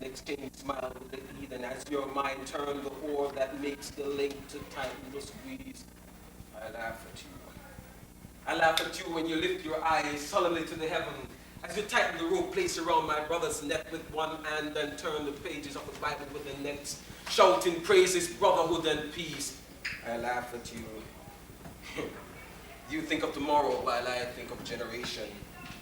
exchange smile with the heathen as your mind turned the oar that makes the link to tighten the squeeze. I laugh at you. I laugh at you when you lift your eyes solemnly to the heaven as you tighten the rope placed around my brother's neck with one hand and turn the pages of the Bible with the next, shouting praises, brotherhood, and peace. I laugh at you. You think of tomorrow while I think of generation.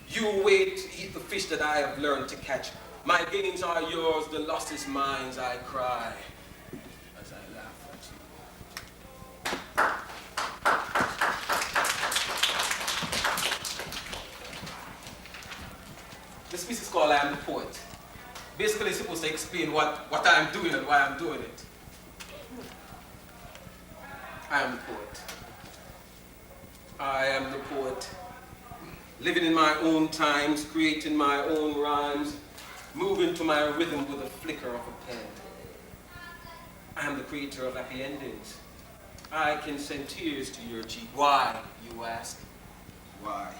You wait to eat the fish that I have learned to catch. My gains are yours, the loss is mine, I cry as I laugh at you. This piece is called I Am the Poet. Basically, it's supposed to explain what I am doing and why I'm doing it. I am the poet. I am the poet. Living in my own times, creating my own rhymes, moving to my rhythm with a flicker of a pen. I am the creator of happy endings. I can send tears to your cheek. Why, you ask? Why?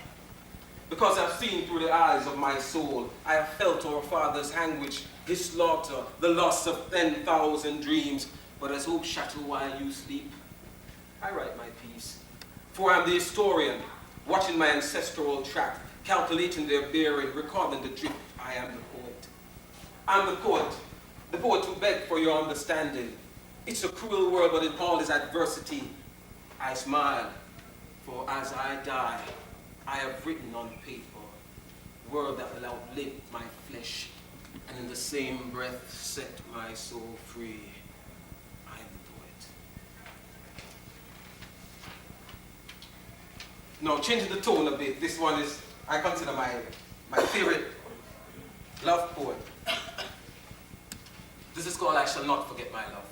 Because I've seen through the eyes of my soul. I have felt our father's anguish, his slaughter, the loss of 10,000 dreams. But as hope shatter while you sleep, I write my piece. For I'm the historian, watching my ancestral track, calculating their bearing, recording the drift. I am the poet. I'm the poet who begged for your understanding. It's a cruel world, but in all its adversity, I smile. For as I die, I have written on paper, word that will outlive my flesh, and in the same breath set my soul free. I am the poet. Now, changing the tone a bit, this one is, I consider my favorite love poem. This is called I Shall Not Forget My Love.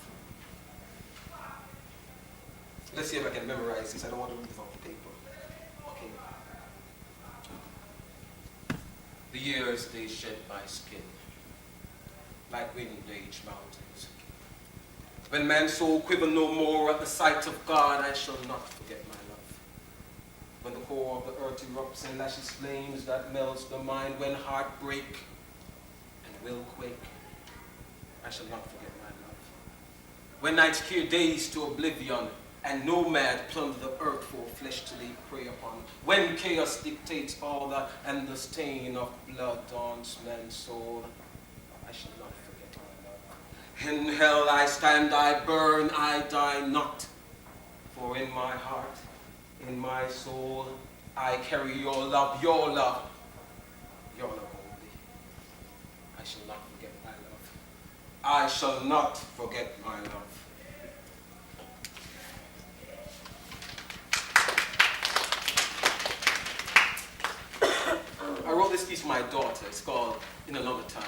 Let's see if I can memorize this. I don't want to read this off the paper. Okay. The years they shed my skin, like wind-aged mountains. When man's soul quiver no more at the sight of God, I shall not forget my love. When the core of the earth erupts and lashes flames that melts the mind, when heart break and will quake, I shall not forget my love. When nights clear days to oblivion, and nomad plunder the earth for flesh to lay prey upon. When chaos dictates all that, and the stain of blood daunts man's soul, I shall not forget my love. In hell I stand, I burn, I die not. For in my heart, in my soul, I carry your love, your love, your love only. I shall not forget my love. I shall not forget my love. I wrote this piece for my daughter. It's called In Another Time.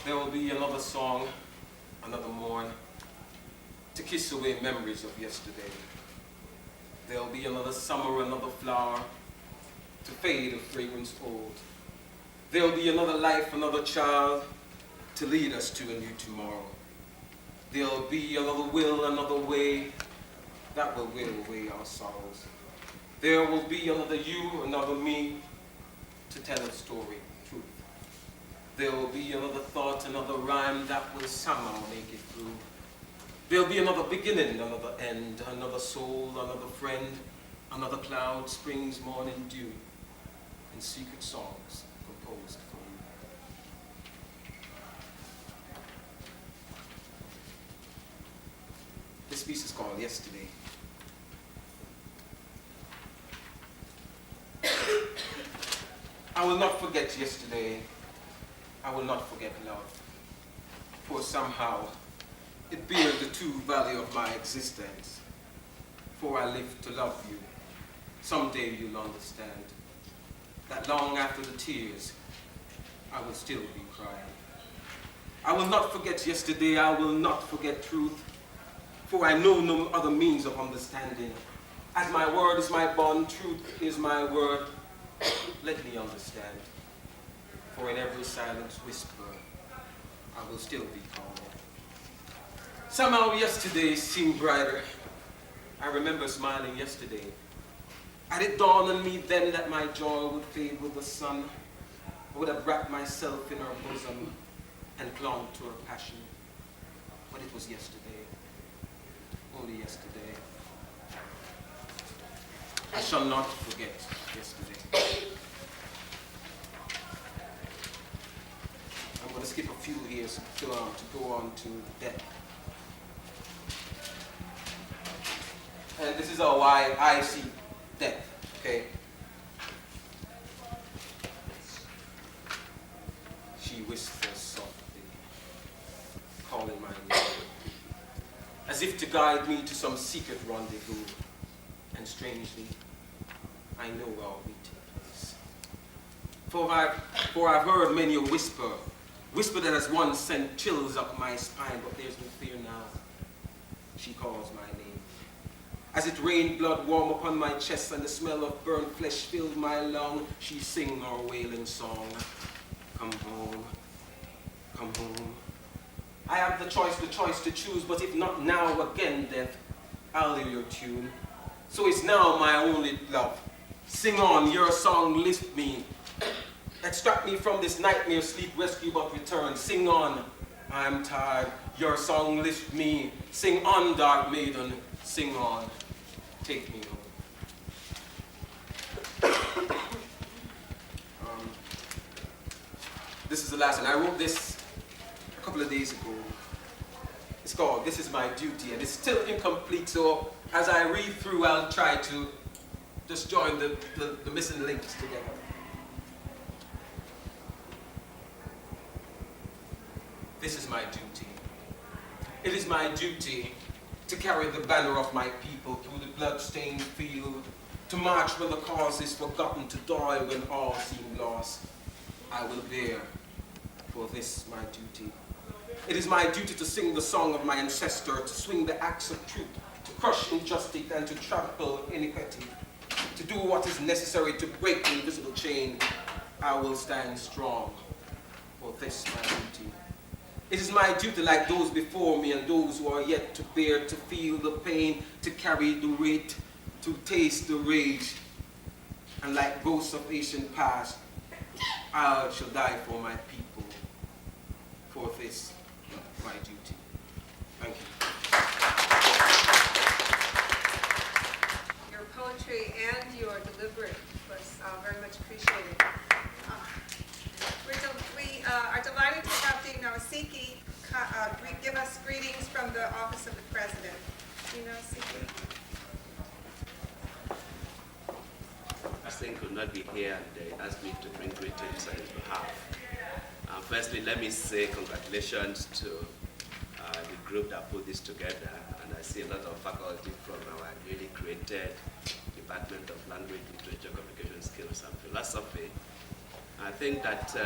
There will be another song, another morn, to kiss away memories of yesterday. There will be another summer, another flower, to fade a fragrance old. There will be another life, another child, to lead us to a new tomorrow. There will be another will, another way, that will wear away our sorrows. There will be another you, another me, to tell a story, truth. There will be another thought, another rhyme that will somehow make it through. There'll be another beginning, another end, another soul, another friend, another cloud, spring's morning dew, and secret songs composed for you. This piece is called Yesterday. I will not forget yesterday. I will not forget love. For somehow it bears the true value of my existence. For I live to love you. Someday you'll understand that long after the tears, I will still be crying. I will not forget yesterday. I will not forget truth. For I know no other means of understanding. As my word is my bond, truth is my word. Let me understand. For in every silent whisper, I will still be calling. Somehow yesterday seemed brighter. I remember smiling yesterday. Had it dawned on me then that my joy would fade with the sun, I would have wrapped myself in her bosom and clung to her passion. But it was yesterday, only yesterday. I shall not forget yesterday. I'm going to skip a few years to go on to death. And this is how I see death, okay? She whispers softly, calling my name, as if to guide me to some secret rendezvous. And strangely, I know our meeting place. For I've heard many a whisper that has once sent chills up my spine, but there's no fear now. She calls my name. As it rained blood warm upon my chest and the smell of burnt flesh filled my lung, she sing her wailing song. Come home, come home. I have the choice to choose, but if not now, again, death, I'll hear your tune. So it's now my only love. Sing on, your song lift me. Extract me from this nightmare sleep, rescue but return. Sing on, I'm tired, your song lift me. Sing on, dark maiden, sing on. Take me home. This is the last one. I wrote this a couple of days ago. It's called This Is My Duty, and it's still incomplete, so as I read through, I'll try to just join the missing links together. This is my duty. It is my duty to carry the banner of my people through the blood-stained field, to march when the cause is forgotten, to die when all seem lost. I will bear, for this my duty. It is my duty to sing the song of my ancestor, to swing the axe of truth, to crush injustice and to trample iniquity, to do what is necessary to break the invisible chain. I will stand strong, for this my duty. It is my duty, like those before me and those who are yet to bear, to feel the pain, to carry the weight, to taste the rage. And like ghosts of ancient past, I shall die for my people, for this my duty. Thank you. Your poetry and your delivery was very much appreciated. We are delighted to have Dean Nawasiki give us greetings from the Office of the President. Dean Nawasiki. President could not be here, and they asked me to bring greetings on his behalf. Firstly, let me say congratulations to the group that put this together, and I see a lot of faculty from our newly created Department of Language, Literature, Communication Skills, and Philosophy. I think that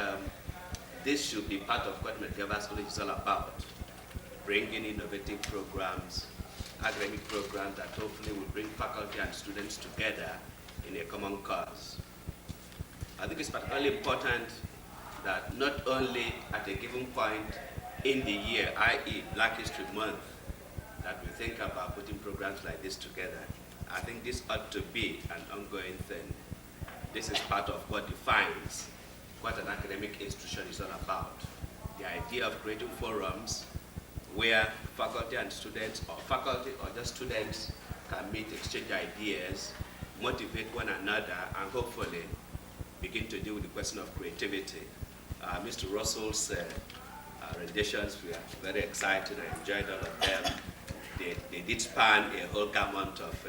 this should be part of what Medgar Evers College is all about, bringing innovative programs, academic programs that hopefully will bring faculty and students together in a common cause. I think it's particularly important that not only at a given point in the year, i.e. Black History Month, that we think about putting programs like this together. I think this ought to be an ongoing thing. This is part of what defines what an academic institution is all about. The idea of creating forums where faculty and students, or faculty or just students, can meet, exchange ideas, motivate one another, and hopefully begin to deal with the question of creativity. Mr. Russell's renditions were very exciting. I enjoyed all of them. They did span a whole gamut of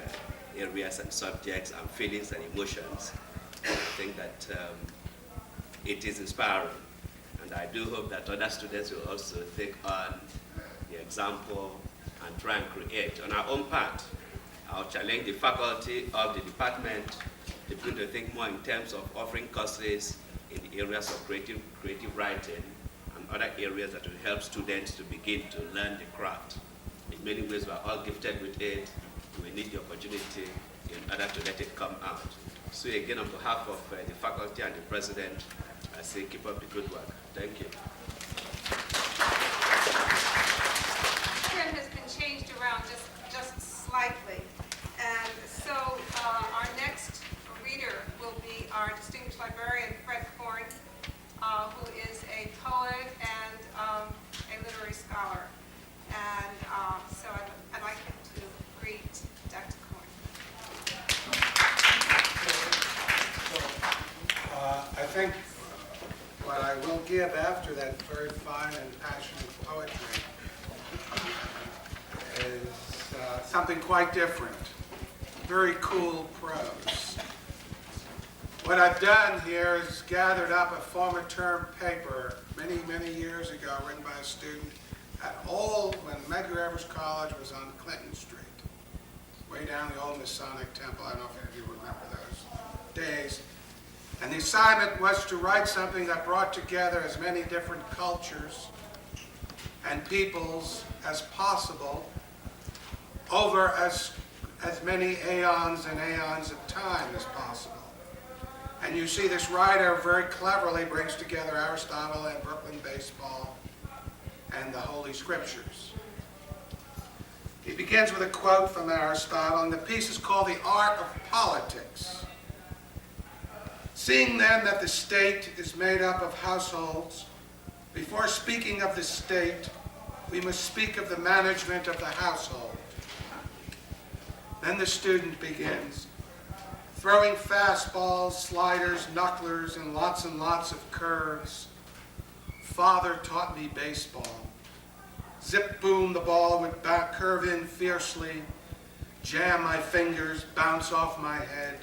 areas and subjects and feelings and emotions. And I think that it is inspiring. And I do hope that other students will also take on the example and try and create. On our own part, I'll challenge the faculty of the department to begin to think more in terms of offering courses in the areas of creative writing and other areas that will help students to begin to learn the craft. In many ways, we're all gifted with it. We need the opportunity in order to let it come out. So again, on behalf of the faculty and the president, I say keep up the good work. Thank you. The program has been changed around just slightly. And so our next distinguished librarian, Fred Korn, who is a poet and a literary scholar. And so I'd like him to greet Dr. Korn. I think what I will give after that very fine and passionate poetry is something quite different. Very cool prose. What I've done here is gathered up a former term paper many, many years ago written by a student at when Medgar Evers College was on Clinton Street, way down the old Masonic Temple. I don't know if any of you remember those days. And the assignment was to write something that brought together as many different cultures and peoples as possible over as many aeons and aeons of time as possible. And you see this writer very cleverly brings together Aristotle and Brooklyn baseball and the Holy Scriptures. He begins with a quote from Aristotle, and the piece is called The Art of Politics. Seeing then that the state is made up of households, before speaking of the state, we must speak of the management of the household. Then the student begins, throwing fastballs, sliders, knucklers, and lots of curves. Father taught me baseball. Zip boom, the ball would curve in fiercely, jam my fingers, bounce off my head.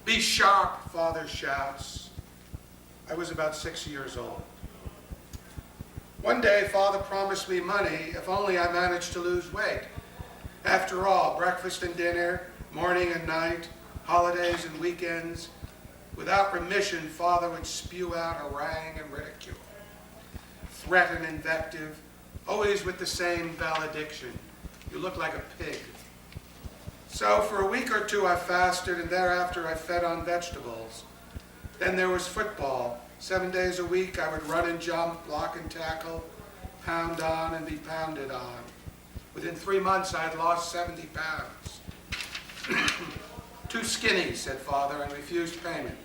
Be sharp, Father shouts. I was about 6 years old. One day, Father promised me money if only I managed to lose weight. After all, breakfast and dinner, morning and night, holidays and weekends, without remission, Father would spew out harangue and ridicule, threat and invective, always with the same valediction. You look like a pig. So for a week or two I fasted, and thereafter I fed on vegetables. Then there was football. 7 days a week I would run and jump, block and tackle, pound on and be pounded on. Within 3 months I had lost 70 pounds. Too skinny, said Father, and refused payment.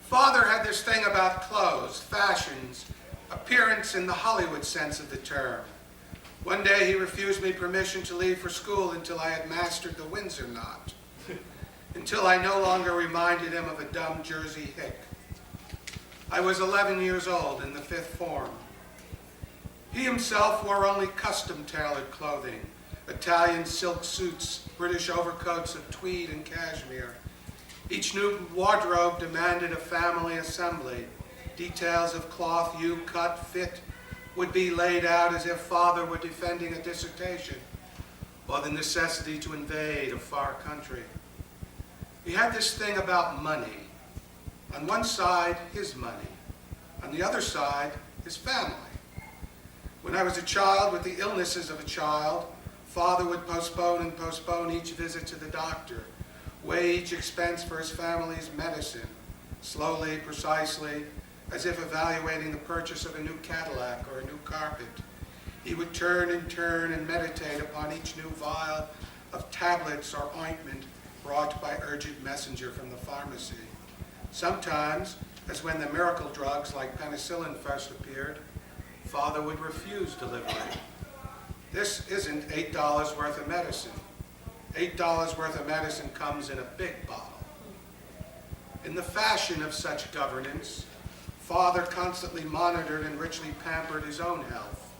Father had this thing about clothes, fashions, appearance in the Hollywood sense of the term. One day he refused me permission to leave for school until I had mastered the Windsor knot, until I no longer reminded him of a dumb Jersey hick. I was 11 years old in the 5th form. He himself wore only custom-tailored clothing, Italian silk suits, British overcoats of tweed and cashmere. Each new wardrobe demanded a family assembly. Details of cloth, hue, cut, fit would be laid out as if Father were defending a dissertation or the necessity to invade a far country. He had this thing about money. On one side, his money. On the other side, his family. When I was a child with the illnesses of a child, Father would postpone and postpone each visit to the doctor, weigh each expense for his family's medicine, slowly, precisely, as if evaluating the purchase of a new Cadillac or a new carpet. He would turn and meditate upon each new vial of tablets or ointment brought by urgent messenger from the pharmacy. Sometimes, as when the miracle drugs like penicillin first appeared, Father would refuse delivery. This isn't $8 worth of medicine. $8 worth of medicine comes in a big bottle. In the fashion of such governance, Father constantly monitored and richly pampered his own health.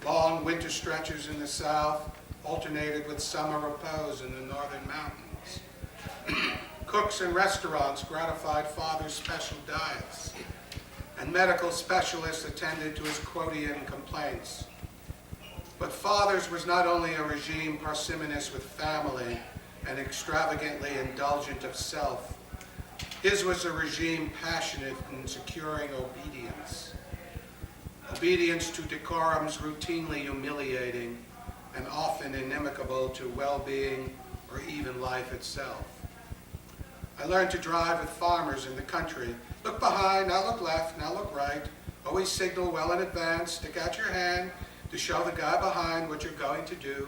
Long winter stretches in the south alternated with summer repose in the northern mountains. Cooks and restaurants gratified Father's special diets, and medical specialists attended to his quotidian complaints. But Father's was not only a regime parsimonious with family and extravagantly indulgent of self. His was a regime passionate in securing obedience. Obedience to decorums routinely humiliating and often inimical to well-being or even life itself. I learned to drive with farmers in the country. Look behind, now look left, now look right. Always signal well in advance, stick out your hand to show the guy behind what you're going to do.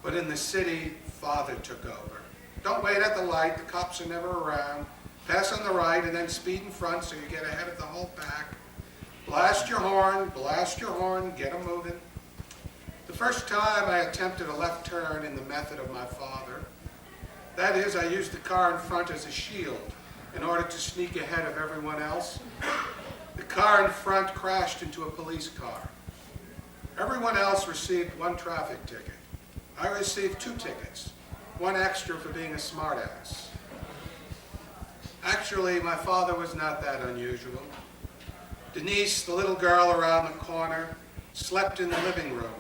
But in the city, Father took over. Don't wait at the light, the cops are never around. Pass on the right and then speed in front so you get ahead of the whole pack. Blast your horn, get 'em moving. The first time I attempted a left turn in the method of my father, that is, I used the car in front as a shield in order to sneak ahead of everyone else. The car in front crashed into a police car. Everyone else received 1 traffic ticket. I received 2 tickets, 1 extra for being a smartass. Actually, my father was not that unusual. Denise, the little girl around the corner, slept in the living room,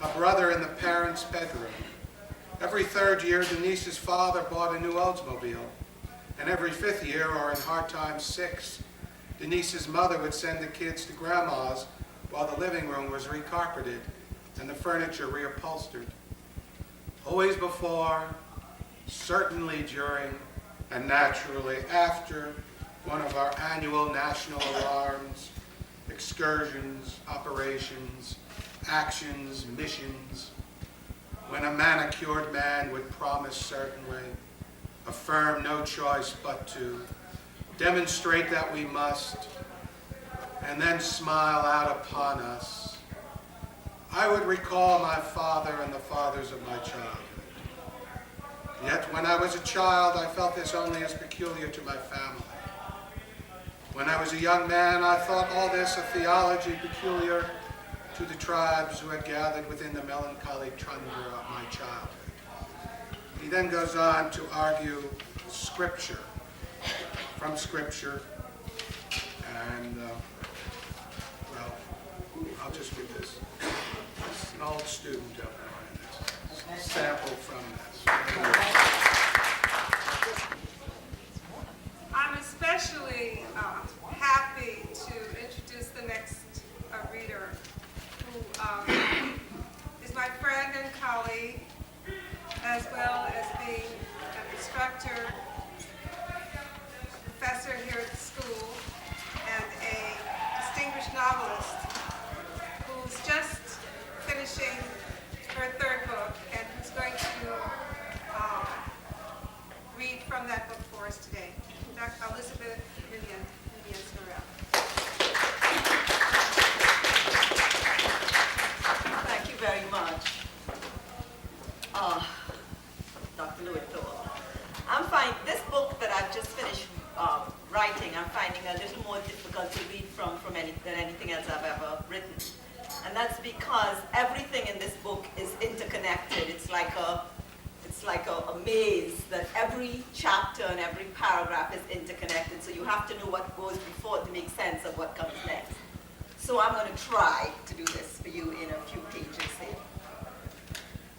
a brother in the parents' bedroom. Every 3rd year, Denise's father bought a new Oldsmobile, and every 5th year, or in hard times 6, Denise's mother would send the kids to Grandma's while the living room was recarpeted and the furniture reupholstered. Always before, certainly during, and naturally after one of our annual national alarms, excursions, operations, actions, missions, when a manicured man would promise certainly, affirm no choice but to, demonstrate that we must, and then smile out upon us, I would recall my father and the fathers of my childhood. Yet when I was a child, I felt this only as peculiar to my family. When I was a young man, I thought all this a theology peculiar to the tribes who had gathered within the melancholy tundra of my childhood. He then goes on to argue Scripture, from Scripture, and, well, I'll just read this. It's an old student of mine. It's a sample from this. I'm especially happy to introduce the next reader, who is my friend and colleague, as well as being an instructor, professor here at the school, and a distinguished novelist who's just finishing her 3rd book and who's going to read from that book for us today. Dr. Elizabeth Sorrell. Thank you very much, Dr. Lewitt. I'm finding this book that I've just finished writing, I'm finding a little more difficult to read than anything else I've ever written. And that's because everything in this book is interconnected. It's like a maze that every chapter and every paragraph is interconnected. So you have to know what goes before to make sense of what comes next. So I'm going to try to do this for you in a few pages here.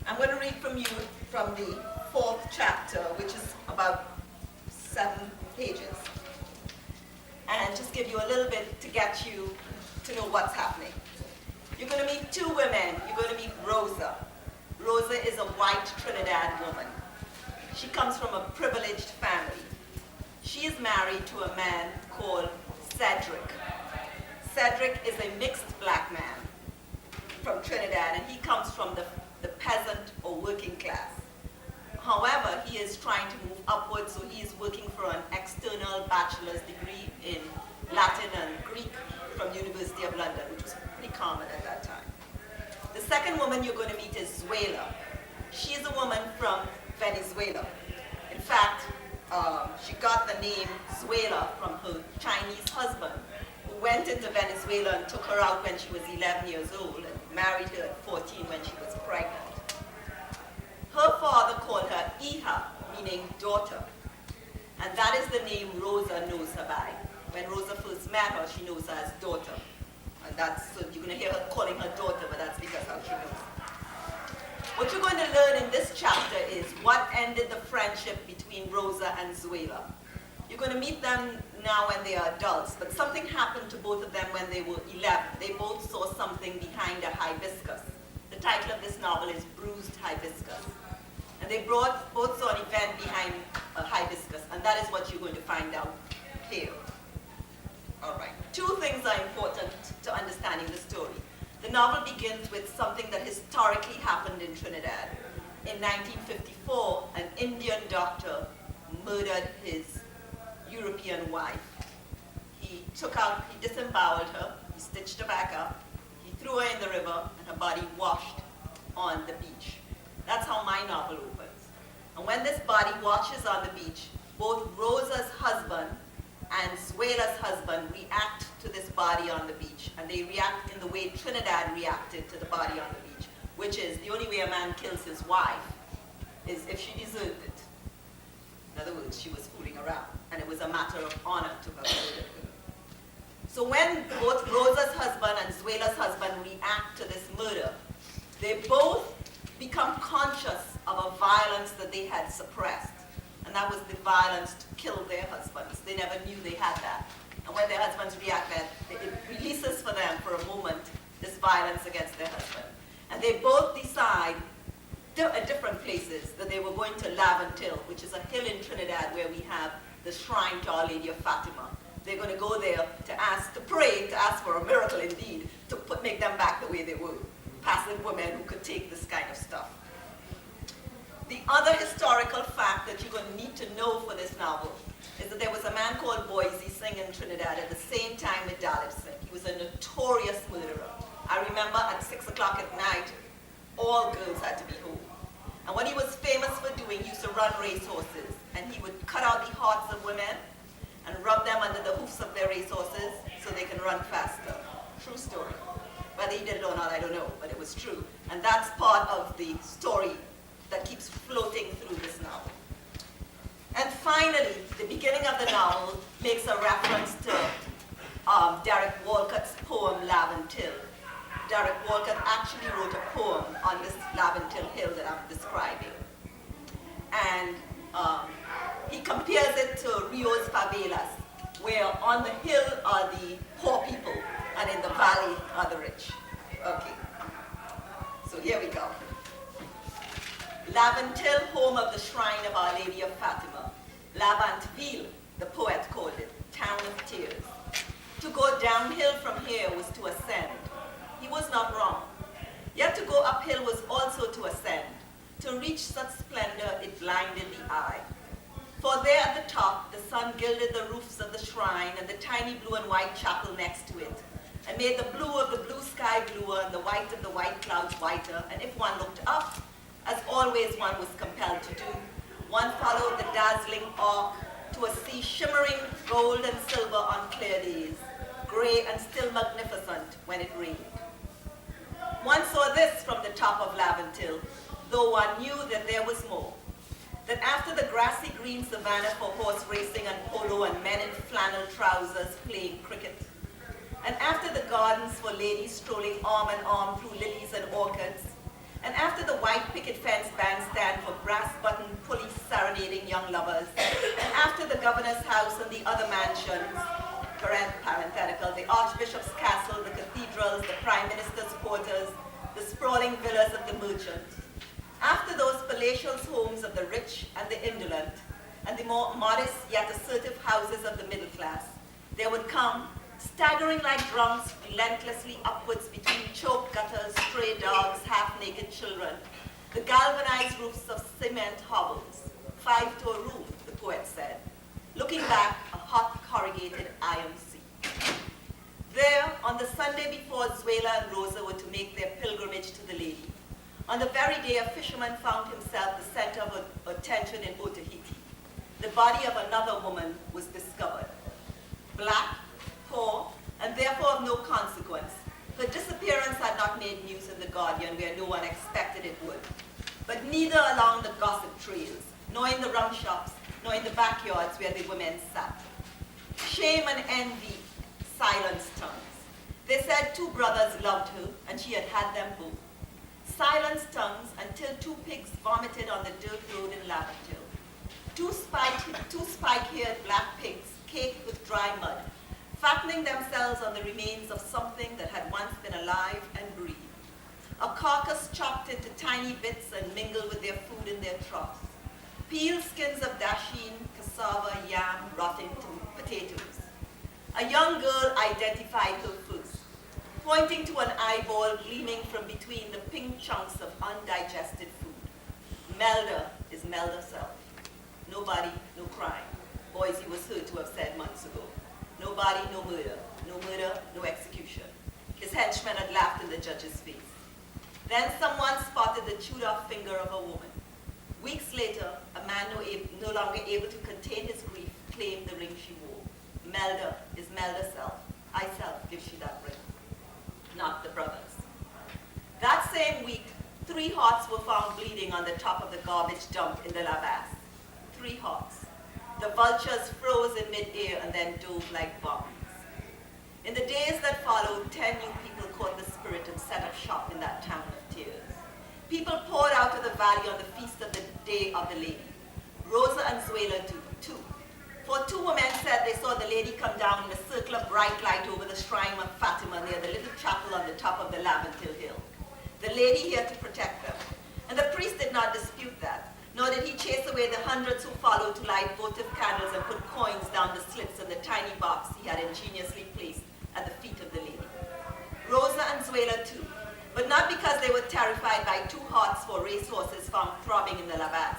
I'm going to read from the 4th chapter, which is about 7 pages. And just give you a little bit to get you to know what's happening. You're going to meet 2 women. You're going to meet Rosa. Rosa is a white Trinidad woman. She comes from a privileged family. She is married to a man called Cedric. Cedric is a mixed black man from Trinidad, and he comes from the peasant or working class. However, he is trying to move upwards, so he is working for an external bachelor's degree in Latin and Greek from University of London, which was pretty common at that time. The second woman you're going to meet is Zuela. She is a woman from Venezuela. In fact, she got the name Zuela from her Chinese husband, who went into Venezuela and took her out when she was 11 years old and married her at 14 when she was pregnant. Her father called her Hija, meaning daughter. And that is the name Rosa knows her by. When Rosa first met her, she knows her as daughter. And so you're going to hear her calling her daughter, but that's because how she knows. What you're going to learn in this chapter is what ended the friendship between Rosa and Zuela. You're going to meet them now when they are adults, but something happened to both of them when they were 11. They both saw something behind a hibiscus. The title of this novel is Bruised Hibiscus. And they both saw an event behind a hibiscus, and that is what you're going to find out here. All right. 2 things are important to understanding the story. The novel begins with something that historically happened in Trinidad. in 1954, an Indian doctor murdered his European wife. He disemboweled her, he stitched her back up, he threw her in the river, and her body washed on the beach. That's how my novel opens. And when this body washes on the beach, both Rosa's husband and Zuela's husband react to this body on the beach, and they react in the way Trinidad reacted to the body on the beach, which is the only way a man kills his wife is if she deserved it. In other words, she was fooling around, and it was a matter of honor to have murdered her. So when both Rosa's husband and Zuela's husband react to this murder, they both become conscious of a violence that they had suppressed. And that was the violence to kill their husbands. They never knew they had that. And when their husbands react, it releases for them for a moment this violence against their husband. And they both decide at different places that they were going to Laventil, which is a hill in Trinidad where we have the shrine to Our Lady of Fatima. They're going to go there to pray, to ask for a miracle indeed, to make them back the way they were. Passive women who could take this kind of stuff. The other historical fact that you're going to need to know for this novel is that there was a man called Boise Singh in Trinidad at the same time with Dalit Singh. He was a notorious murderer. I remember at 6 o'clock at night, all girls had to be home. And what he was famous for doing, he used to run racehorses, and he would cut out the hearts of women and rub them under the hoofs of their racehorses so they can run faster. True story. Whether he did it or not, I don't know, but it was true. And that's part of the story that keeps floating through this novel. And finally, the beginning of the novel makes a reference to Derek Walcott's poem, Laventil. Derek Walcott actually wrote a poem on this Laventil hill that I'm describing. And he compares it to Rio's favelas, where on the hill are the poor people, and in the valley are the rich. Okay, so here we go. Laventil, home of the shrine of Our Lady of Fatima. Laventville, the poet called it, town of tears. To go downhill from here was to ascend. He was not wrong. Yet to go uphill was also to ascend. To reach such splendor, it blinded the eye. For there at the top, the sun gilded the roofs of the shrine and the tiny blue and white chapel next to it, and made the blue of the blue sky bluer and the white of the white clouds whiter. And if one looked up, as always one was compelled to do, one followed the dazzling arc to a sea shimmering gold and silver on clear days, gray and still magnificent when it rained. One saw this from the top of Laventil, though one knew that there was more. That after the grassy green savanna for horse racing and polo and men in flannel trousers playing cricket, and after the gardens for ladies strolling arm in arm through lilies and orchids, and after the white picket fence bandstand for brass-button police serenading young lovers, and after the governor's house and the other mansions, parenthetical, the archbishop's castle, the cathedrals, the prime minister's quarters, the sprawling villas of the merchant, after those palatial homes of the rich and the indolent, and the more modest yet assertive houses of the middle class, there would come, staggering like drunks relentlessly upwards between choked gutters, stray dogs, half-naked children, the galvanized roofs of cement hovels, 5 to a room, the poet said, looking back, a hot corrugated iron sea. There, on the Sunday before Zuela and Rosa were to make their pilgrimage to the lady, on the very day a fisherman found himself the center of attention in Otaheite, the body of another woman was discovered. Black, poor, and therefore of no consequence, her disappearance had not made news in The Guardian where no one expected it would, but neither along the gossip trails, nor in the rum shops, nor in the backyards where the women sat. Shame and envy silenced tongues. They said 2 brothers loved her, and she had had them both. Silenced tongues until 2 pigs vomited on the dirt road in Laventil. 2 spike-haired black pigs caked with dry mud, fattening themselves on the remains of something that had once been alive and breathed. A carcass chopped into tiny bits and mingled with their food in their troughs. Peeled skins of dasheen, cassava, yam, rotting potatoes. A young girl identified her first, pointing to an eyeball gleaming from between the pink chunks of undigested food. Melda is Melda self. Nobody, no crime. Boys, he was heard to have said months ago. Nobody, no murder. No murder, no execution. His henchmen had laughed in the judge's face. Then someone spotted the chewed-off finger of a woman. Weeks later, a man no longer able to contain his grief claimed the ring she wore. Melda is Melda self. I self gives she that ring, not the brothers. That same week, 3 hearts were found bleeding on the top of the garbage dump in the La Basse. 3 hearts. The vultures froze in mid-air and then dove like bombs. In the days that followed, 10 new people caught the spirit and set up shop in that town of tears. People poured out of the valley on the feast of the Day of the Lady. Rosa and Zuela too. For 2 women said they saw the lady come down in a circle of bright light over the shrine of Fatima near the little chapel on the top of the Laventil Hill. The lady here to protect them. And the priest did not dispute that, nor did he chase away the hundreds who followed to light votive candles and put coins down the slits in the tiny box he had ingeniously placed at the feet of the lady. Rosa and Zuela too, but not because they were terrified by 2 hearts for racehorses found throbbing in the La Basse,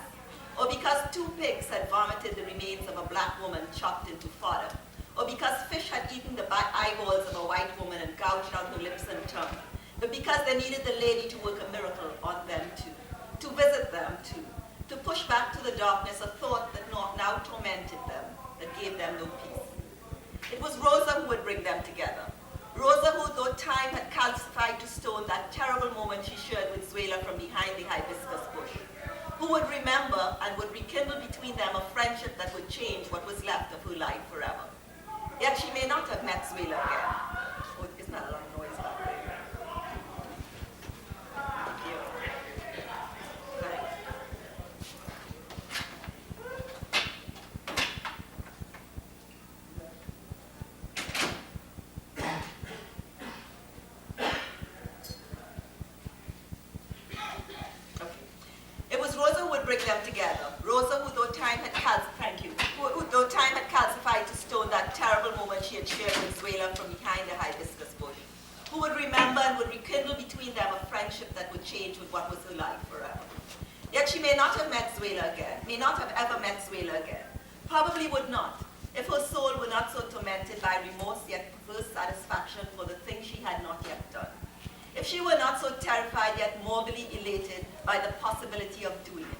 or because 2 pigs had vomited the remains of a black woman chopped into fodder, or because fish had eaten the eyeballs of a white woman and gouged out her lips and tongue, but because they needed the lady to work a miracle on them too, to visit them too, to push back to the darkness a thought that now tormented them, that gave them no peace. It was Rosa who would bring them together. Rosa who, though time had calcified to stone that terrible moment she shared with Zuela from behind the hibiscus bush, who would remember and would rekindle between them a friendship that would change what was left of her life forever. Yet she may not have met Zuela again. Oh, it's not a lot of noise back there. Bring them together. Rosa, who though time had calcified to stone that terrible moment she had shared with Zuela from behind the hibiscus bush, who would remember and would rekindle between them a friendship that would change with what was her life forever. Yet she may not have met Zuela again, may not have ever met Zuela again, probably would not, if her soul were not so tormented by remorse yet perverse satisfaction for the thing she had not yet done. If she were not so terrified yet morbidly elated by the possibility of doing it.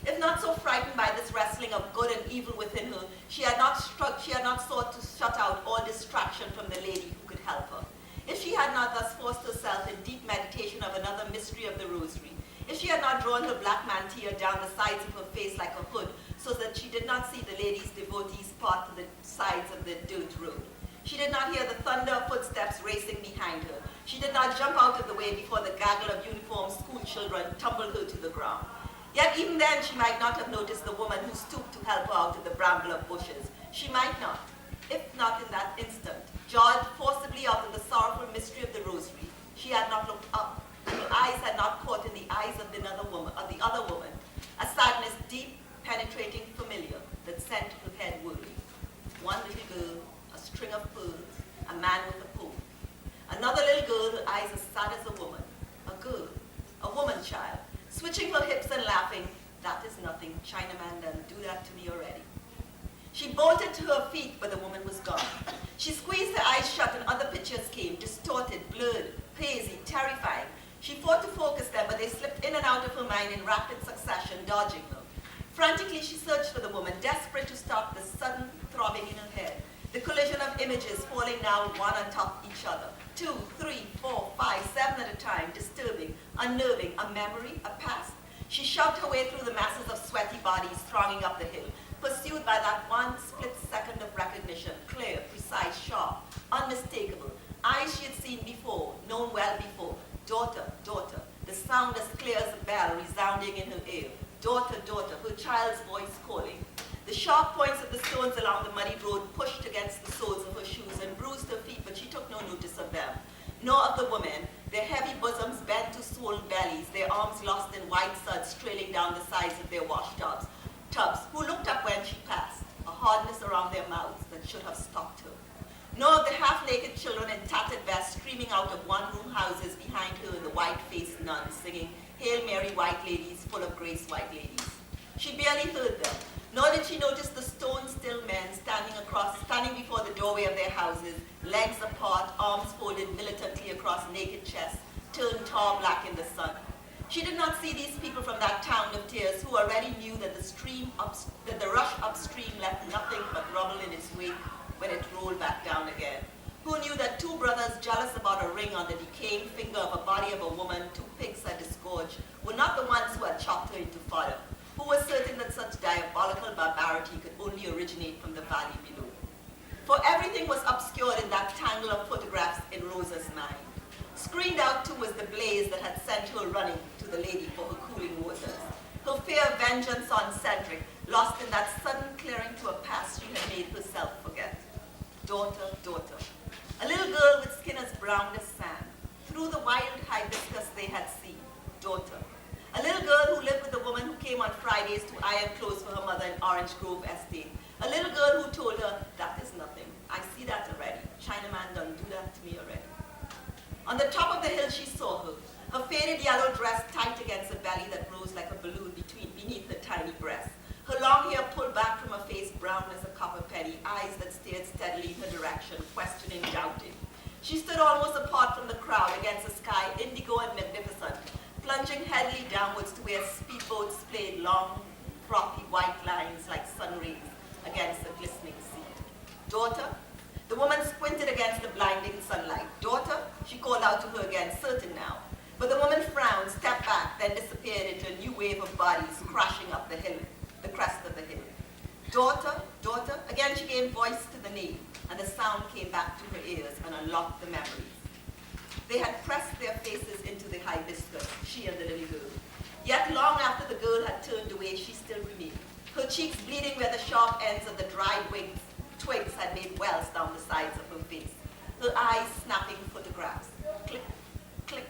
If not so frightened by this wrestling of good and evil within her, she had not sought to shut out all distraction from the lady who could help her. If she had not thus forced herself in deep meditation of another mystery of the rosary, if she had not drawn her black mantilla down the sides of her face like a hood so that she did not see the lady's devotees part to the sides of the dirt road, she did not hear the thunder of footsteps racing behind her, she did not jump out of the way before the gaggle of uniformed school children tumbled her to the ground. Yet even then she might not have noticed the woman who stooped to help her out of the bramble of bushes. She might not, if not in that instant, jarred forcibly out of the sorrowful mystery of the rosary. She had not looked up, and her eyes had not caught in the eyes of the other woman, a sadness deep, penetrating, familiar, that sent her head whirling. One little girl, a string of pearls, a man with a pole. Another little girl, her eyes as sad as a woman. A girl, a woman child, switching her hips and laughing. That is nothing. Chinaman done do that to me already. She bolted to her feet, but the woman was gone. She squeezed her eyes shut and other pictures came, distorted, blurred, hazy, terrifying. She fought to focus them, but they slipped in and out of her mind in rapid succession, dodging her. Frantically, she searched for the woman, desperate to stop the sudden throbbing in her head, the collision of images falling now one on top of each other. 2, 3, 4, 5, 7 at a time, disturbing, unnerving, a memory, a past. She shoved her way through the masses of sweaty bodies thronging up the hill, pursued by that one split second of recognition, clear, precise, sharp, unmistakable, eyes she had seen before, known well before. Daughter, daughter, the sound as clear as a bell resounding in her ear. Daughter, daughter, her child's voice calling. The sharp points of the stones along the muddy road pushed against the soles of her shoes and bruised her feet, but she took no notice of them, nor of the women, their heavy bosoms bent to swollen bellies, their arms lost in white suds trailing down the sides of their wash tubs, who looked up when she passed, a hardness around their mouths that should have stopped her. Nor of the half-naked children in tattered vests streaming out of one-room houses behind her and the white-faced nuns singing, Hail Mary white ladies, full of grace white ladies. She barely heard them, nor did she notice the stone-still men standing before the doorway of their houses, legs apart, arms folded militantly across naked chests, turned tar black in the sun. She did not see these people from that town of tears who already knew that the rush upstream left nothing but rubble in its wake when it rolled back down again. Who knew that two brothers jealous about a ring on the decaying finger of a body of a woman two pigs had disgorged were not the ones who had chopped her into fodder, who were certain that such diabolical barbarity could only originate from the valley below. For everything was obscured in that tangle of photographs in Rosa's mind. Screened out too was the blaze that had sent her running to the lady for her cooling waters. Her fear of vengeance on Cedric, lost in that sudden clearing to a past she had made herself forget. Daughter, daughter. A little girl with skin as brown as sand. Through the wild hibiscus they had seen. Daughter. A little girl who lived with a woman who came on Fridays to iron clothes for her mother in Orange Grove Estate. A little girl who told her, that is nothing. I see that already. Chinaman done do that to me already. On the top of the hill she saw her, her faded yellow dress tight against a belly that rose like a balloon beneath her tiny breast. Her long hair pulled back from her face brown as a copper penny, eyes that stared steadily in her direction, questioning, doubting. She stood almost apart from the crowd against a sky indigo and magnificent, plunging heavily downwards to where speedboats played long, frothy white lines like sun rays against a glistening sea. Daughter? The woman squinted against the blinding sunlight. Daughter? She called out to her again, certain now. But the woman frowned, stepped back, then disappeared into a new wave of bodies crashing up the hill, the crest of the hill. Daughter, daughter, again she gave voice to the name, and the sound came back to her ears and unlocked the memories. They had pressed their faces into the hibiscus, she and the little girl. Yet long after the girl had turned away, she still remained, her cheeks bleeding where the sharp ends of the dried twigs had made wells down the sides of her face, her eyes snapping photographs. Click, click.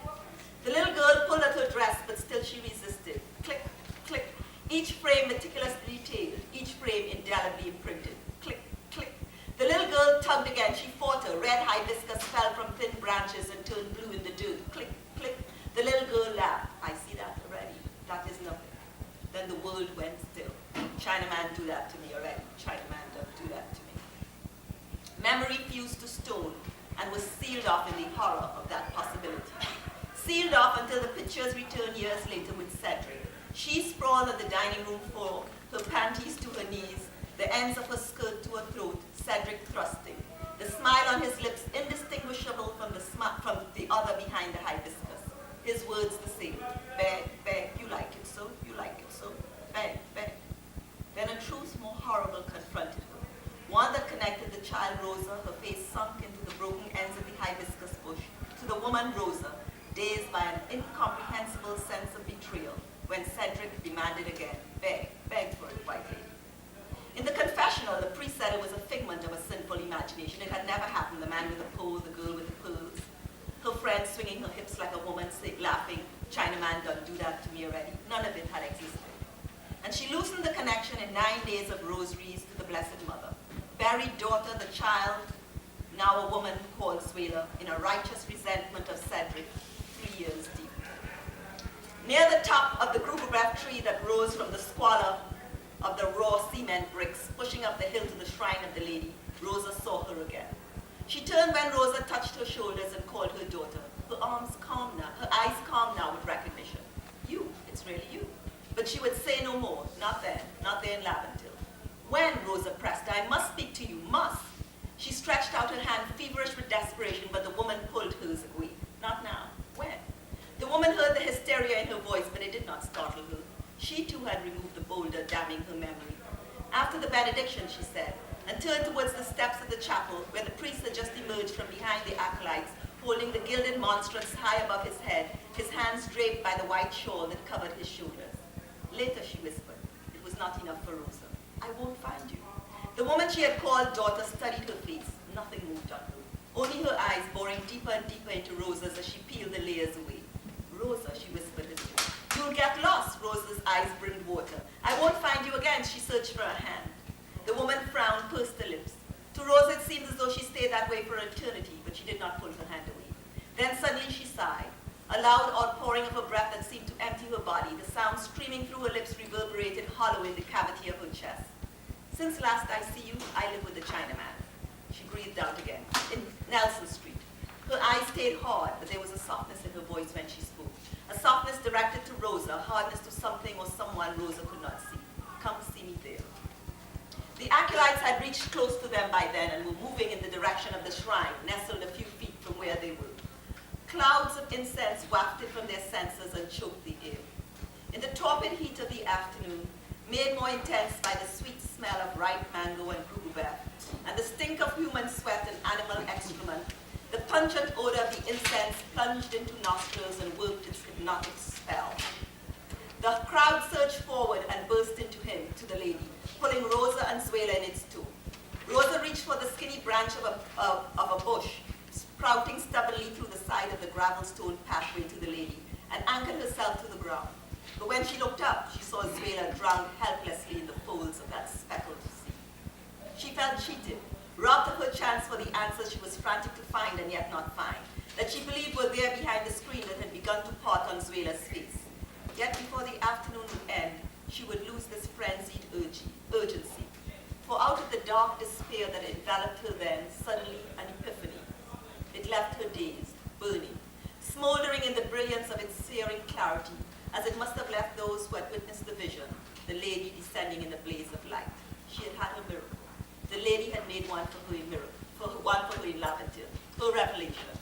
The little girl pulled at her dress, but still she resisted. Click, click. Each frame meticulously detailed, each frame indelibly imprinted. Click, click. The little girl tugged again. She fought her. Red hibiscus fell from thin branches and turned blue in the dirt. Click, click. The little girl laughed. I see that already. That is nothing. Then the world went still. Chinaman do that to me already. Chinaman don't do that to me. Memory fused to stone and was sealed off in the horror of that possibility. Sealed off until the pictures returned years later with Cedric. She sprawled on the dining room floor, her panties to her knees, the ends of her skirt to her throat, Cedric thrusting, the smile on his lips indistinguishable from the other behind the hibiscus. His words the same. Beg, beg, you like it so, you like it so. Beg, beg. Then a truth more horrible confronted her. One that connected the child Rosa, her face sunk into the broken ends of the hibiscus bush, to the woman Rosa, dazed by an incomprehensible sense of betrayal, when Cedric demanded again, beg, beg for it, white lady. In the confessional, the priest said it was a figment of a sinful imagination. It had never happened, the man with the pole, the girl with the pearls, her friend swinging her hips like a woman, laughing, Chinaman don't do that to me already. None of it had existed. And she loosened the connection in 9 days of rosaries to the Blessed Mother. Buried daughter, the child, now a woman called Suela, in a righteous resentment of Cedric, 3 years deep. Near the top of the groupergraph tree that rose from the squalor of the raw cement bricks, pushing up the hill to the shrine of the lady, Rosa saw her again. She turned when Rosa touched her shoulders and called her daughter. Her arms calm now, her eyes calm now with recognition. You, it's really you. But she would say no more, not then in Laventille. When, Rosa pressed, I must speak to you, must. She stretched out her hand, feverish with desperation, but the woman pulled hers away. Not now. When? The woman heard the hysteria in her voice, but it did not startle her. She too had removed the boulder, damning her memory. After the benediction, she said, and turned towards the steps of the chapel, where the priest had just emerged from behind the acolytes, holding the gilded monstrance high above his head, his hands draped by the white shawl that covered his shoulders. Later, she whispered, it was not enough for Rosa. I won't find you. The woman she had called daughter studied her face. Nothing moved on her. Only her eyes boring deeper and deeper into Rosa's as she peeled the layers away. Rosa, she whispered to me. You'll get lost. Rosa's eyes brimmed water. I won't find you again. She searched for a hand. The woman frowned, pursed her lips. To Rosa, it seemed as though she stayed that way for eternity, but she did not pull her hand away. Then suddenly she sighed, a loud outpouring of her breath that seemed to empty her body, the sound streaming through her lips reverberated hollow in the cavity of her chest. Since last I see you, I live with the Chinaman. She breathed out again. In Nelson Street. Her eyes stayed hard, but there was a softness in her voice when she spoke. A softness directed to Rosa, a hardness to something or someone Rosa could not see. Come see me there. The acolytes had reached close to them by then and were moving in the direction of the shrine, nestled a few feet from where they were. Clouds of incense wafted from their censers and choked the air. In the torpid heat of the afternoon, made more intense by the sweet smell of ripe mango and gugubat, and the stink of human sweat and animal excrement, the pungent odor of the incense plunged into nostrils and worked its hypnotic spell. The crowd surged forward and burst into him, to the lady, pulling Rosa and Zuela in its tow. Rosa reached for the skinny branch of a bush, sprouting stubbornly through the side of the gravel-stone pathway to the lady, and anchored herself to the ground. But when she looked up, she saw Zuela drowned helplessly in the folds of that speckled sea. She felt cheated, robbed of her chance for the answers she was frantic to find and yet not find, that she believed were there behind the screen that had begun to part on Zuela's face. Yet before the afternoon would end, she would lose this frenzied urgency. For out of the dark despair that enveloped her then, suddenly an epiphany. It left her dazed, burning, smoldering in the brilliance of its searing clarity, as it must have left those who had witnessed the vision, the lady descending in the blaze of light. She had had her miracle. The lady had made one for her in miracle, one for her in Laventille, her revelation.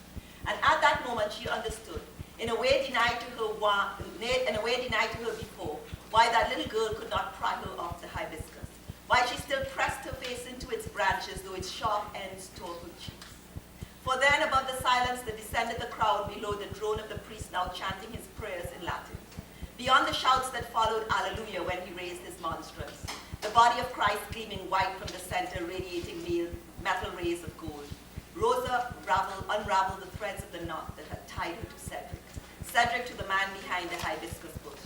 And at that moment she understood, in a way denied to her before, why that little girl could not pry her off the hibiscus, why she still pressed her face into its branches, though its sharp ends tore her cheeks. For then, above the silence that descended the crowd, below the drone of the priest now chanting his prayers in Latin, beyond the shouts that followed Alleluia when he raised his monstrance, the body of Christ gleaming white from the center, radiating metal rays of gold, Rosa unraveled the threads of the knot that had tied her to Cedric. Cedric to the man behind the hibiscus bush.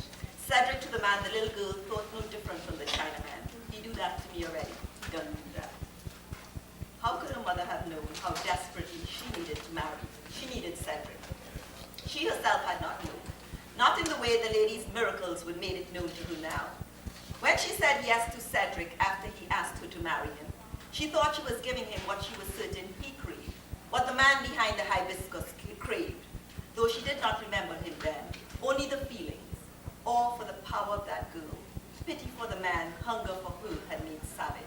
Cedric to the man the little girl thought no different from the Chinaman. He do that to me already. He doesn't do that. How could her mother have known how desperately she needed to marry? She needed Cedric. She herself had not known. Not in the way the lady's miracles would made it known to her now. When she said yes to Cedric after he asked her to marry him, she thought she was giving him what she was certain he craved, what the man behind the hibiscus craved, though she did not remember him then, only the feelings, awe for the power of that girl, pity for the man, hunger for her had made savage.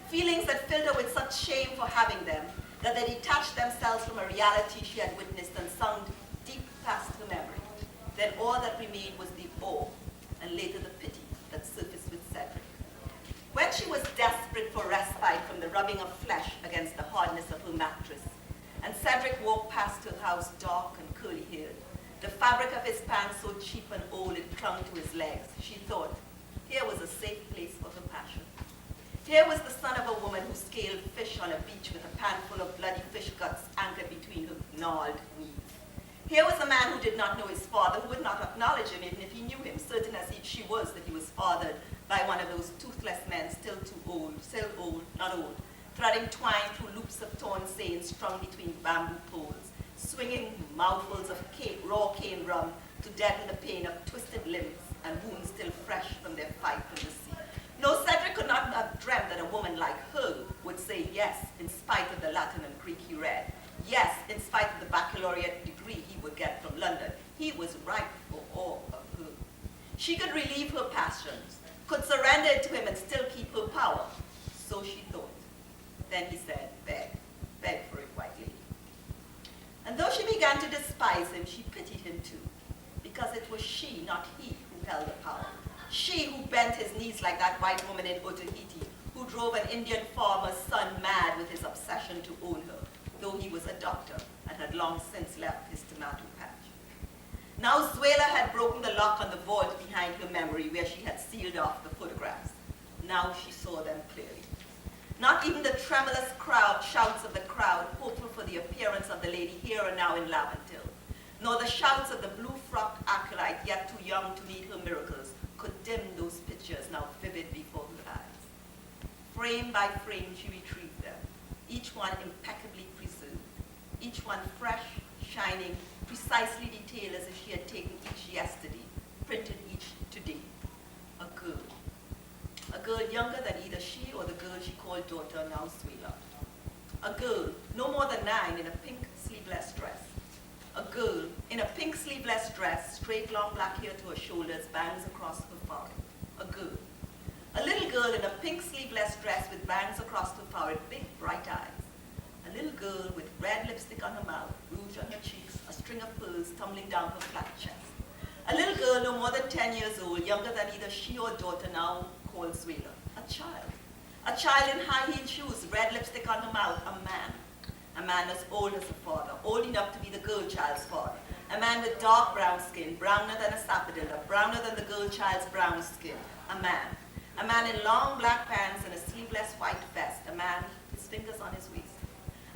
Feelings that filled her with such shame for having them, that they detached themselves from a reality she had witnessed and sunk deep past her memory. Then all that remained was the awe, and later the pity that surfaced with Cedric. When she was desperate for respite from the rubbing of flesh against the hardness of her mattress, and Cedric walked past her house dark and curly-haired, the fabric of his pants so cheap and old it clung to his legs, she thought, here was a safe place for her passion. Here was the son of a woman who scaled fish on a beach with a pan full of bloody fish guts anchored between her gnarled knees. Here was a man who did not know his father, who would not acknowledge him even if he knew him, certain as she was that he was fathered by one of those toothless men still not old, threading twine through loops of torn seines strung between bamboo poles, swinging mouthfuls of raw cane rum to deaden the pain of twisted limbs and wounds still fresh from their fight from the sea. No, Cedric could not have dreamt that a woman like her would say yes in spite of the Latin and Greek he read, yes in spite of the baccalaureate degree he would get from London. He was ripe for all of her. She could relieve her passions, could surrender it to him and still keep her power. So she thought. Then he said, beg for it, white lady. And though she began to despise him, she pitied him too, because it was she, not he, who held the power. She who bent his knees like that white woman in Otaheite, who drove an Indian farmer's son mad with his obsession to own her, though he was a doctor and had long since left his tomato patch. Now Zuela had broken the lock on the vault behind her memory where she had sealed off the photographs. Now she saw them clearly. Not even the tremulous shouts of the crowd, hopeful for the appearance of the lady here and now in Laventille, nor the shouts of the blue-frocked acolyte yet too young to need her miracles, could dim those pictures now vivid before her eyes. Frame by frame she retrieved them, each one impeccably preserved, each one fresh, shining, precisely detailed as if she had taken each yesterday, printed each today. A girl. A girl younger than either she or the girl she called daughter, now sweetheart. A girl, no more than 9, in a pink sleeveless dress. A girl in a pink sleeveless dress, straight long black hair to her shoulders, bangs across her forehead. A girl. A little girl in a pink sleeveless dress with bangs across her forehead, big bright eyes. A little girl with red lipstick on her mouth, rouge on her cheeks, a string of pearls tumbling down her flat chest. A little girl no more than 10 years old, younger than either she or daughter, now called Swela. A child. A child in high-heeled shoes, red lipstick on her mouth. A man. A man as old as her father, old enough to be the girl child's father. A man with dark brown skin, browner than a sapodilla, browner than the girl child's brown skin. A man. A man in long black pants and a sleeveless white vest. A man, his fingers on his waist.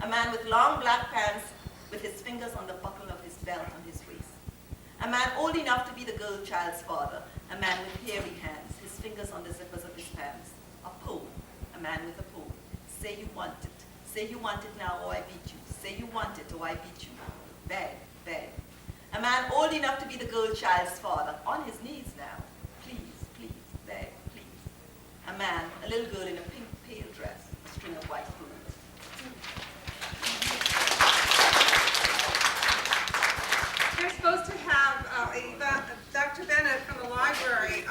A man with long black pants with his fingers on the buckle of his belt on his waist. A man old enough to be the girl child's father. A man with hairy hands, his fingers on the zippers of his pants. A pole. A man with a pole. Say you want it. Say you want it now or I beat you. Say you want it or I beat you. Beg, beg. A man old enough to be the girl child's father. On his knees now. Please, please, beg, please. A man, a little girl in a pink pale dress, a string of white pearls. We're supposed to have Dr. Bennett from the library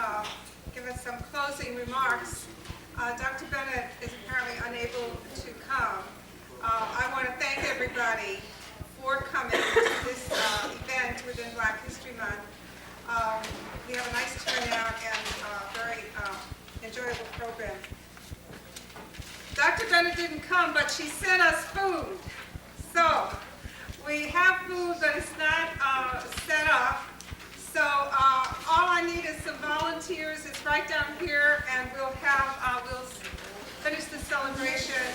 give us some closing remarks. Dr. Bennett is apparently unable to come. I want to thank everybody for coming to this event within Black History Month. We have a nice turnout and a very enjoyable program. Dr. Bennett didn't come, but she sent us food. So we have food, but it's not set up. So all I need is some volunteers. It's right down here, and we'll finish the celebration